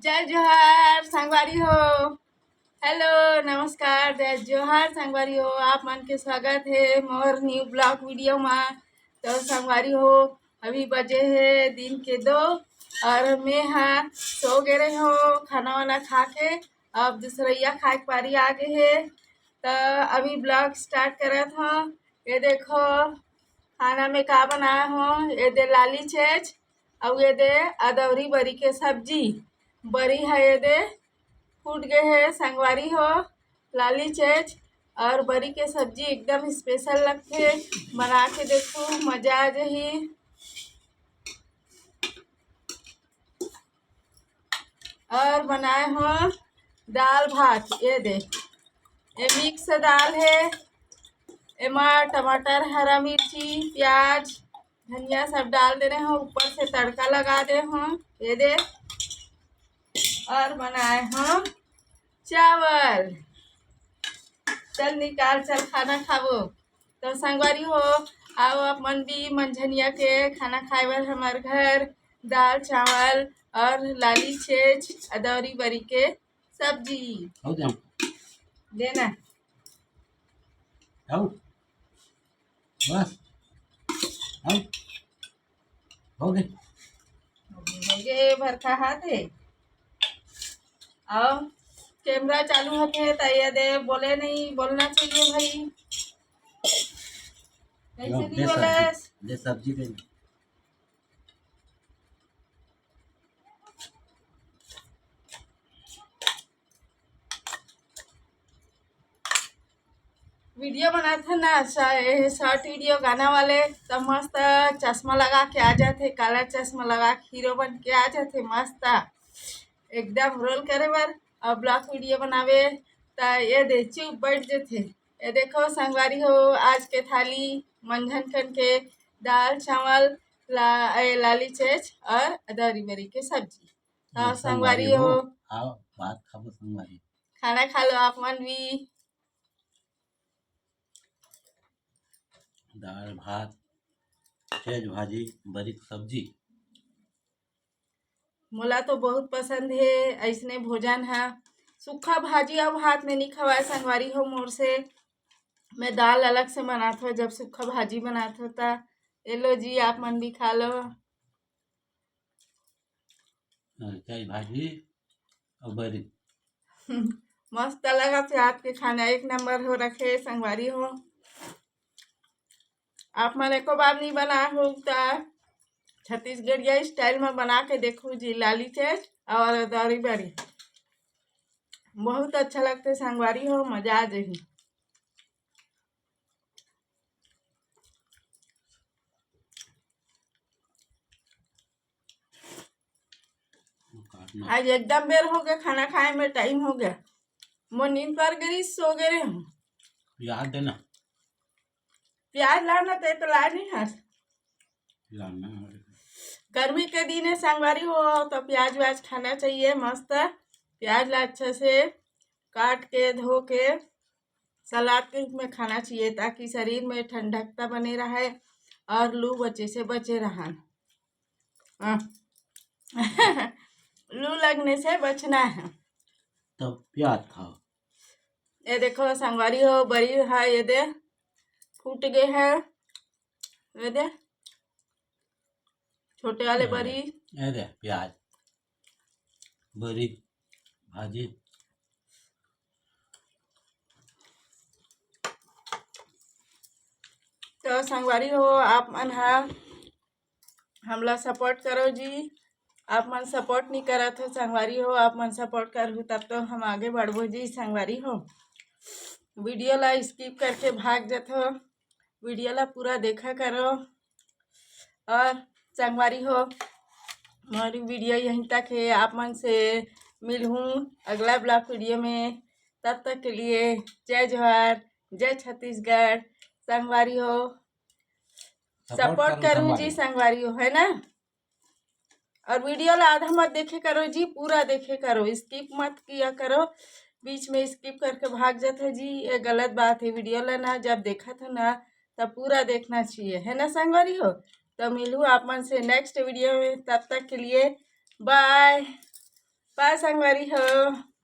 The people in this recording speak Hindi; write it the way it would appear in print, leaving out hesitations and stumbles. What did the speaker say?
जय जोहार संगवारी हो। हेलो नमस्कार जय जोहार संगवारी हो। आप मन के स्वागत है मोर न्यू ब्लॉग वीडियो में। तो संगवारी हो अभी बजे है दिन के 2 और मैं हाँ सो गए रहे हो खाना वाना खा के। अब दूसरैया खाए के पारी आ गए है तो अभी ब्लॉग स्टार्ट करत हो। ये देखो खाना में का बनाया हो। ये दे लाली चेज और ये दे अदौरी बरी के सब्जी बरी है। ये दे फूट गए है संगवारी हो। लाली चेज और बरी के सब्जी एकदम स्पेशल लगते बना के देखो मजा आ जाही। और बनाए हो दाल भात। ये दे ये मिक्स दाल है। एमा टमाटर हरा मिर्ची प्याज धनिया सब डाल दे रहे हो। ऊपर से तड़का लगा दे हो। ये दे और बनाए हो चावल। चल निकाल चल खाना खाबो। तो संगवारी हो आओ आप मन भी मंझनिया के खाना खाए बर हमार घर दाल चावल और लाली छेज अदौरी बरी के सब्जी देना। बस हो गए भर खा हाथे आओ कैमरा चालू होते तो ये दे बोले नहीं बोलना चाहिए भाई। कैसे नहीं बोले दे सब्जी दे। वीडियो बनाए थे ना शॉर्ट वीडियो गाना वाले तो मस्त चश्मा लगा के आ जाते काला चश्मा लगा के हीरो बन के आ जाते मस्त एकदम रोल करे बर। और ब्लॉग वीडियो बनावे तो ये दे चुप बैठ जाते। ये देखो संगवारी हो आज के थाली मंझन खन के दाल चावल लाली चेज और अदौरी बरी के सब्जी। तो संगवारी हो आओ बात खाबो संगवारी खाना खा लो आप मन भी। दाल भात तेज भाजी बरी सब्जी मोला तो बहुत पसंद है ऐसने भोजन है। सूखा भाजी और भात में नहीं खवाए संगवारी हो मोर से। मैं दाल अलग से बनाता हूँ जब सूखा भाजी बनाता होता। ये लो जी आप मन भी खा लो। तेज भाजी और बरी मस्त लगा से आपके खाना एक नंबर हो रखे संगवारी हो। आप मन एको बार नहीं बनाए हो तो छत्तीसगढ़िया स्टाइल में बना के देखो जी लाली चेज और अदौरी बरी बहुत अच्छा लगते संगवारी हो मजा आ जाही। आज एकदम बेर हो गया खाना खाए में टाइम हो गया। मोर नींद पर गई सो गए हम। याद देना प्याज लाना तो ला नहीं है। लाना गर्मी के दिन है संगवारी हो तो प्याज व्याज खाना चाहिए मस्त। प्याज ला अच्छे से काट के धो के सलाद के में खाना चाहिए ताकि शरीर में ठंडकता बने रहे और लू बचे से बचे रहा। लू लगने से बचना है तो प्याज खाओ। ये देखो संगवारी हो बड़ी है। ये दे फूट गए है। ये दे छोटे वाले बरी ये दे प्याज बरी भाजी तो संगवारी हो आप मन हमला सपोर्ट करो जी। आप मन सपोर्ट नहीं करा तो संगवारी हो आप मन सपोर्ट करो तब तो हम आगे बढ़बो जी। संगवारी हो वीडियो ला स्किप करके भाग जाते हो वीडियो ला पूरा देखा करो। और संगवारी हो हमारी वीडियो यहीं तक है। आप मन से मिलूँ अगला ब्लॉग वीडियो में। तब तक के लिए जय जोहार जय छत्तीसगढ़। संगवारी हो सपोर्ट करूँ जी संगवारी हो है ना। और वीडियो ला आधा मत देखे करो जी पूरा देखे करो स्किप मत किया करो। बीच में स्किप करके भाग जाते जी ये गलत बात है। वीडियो ला ना जब देखा था ना तब पूरा देखना चाहिए है ना संगवारी हो। तो मिलूँ आप मन से नेक्स्ट वीडियो में तब तक के लिए बाय। बाय संगवारी हो।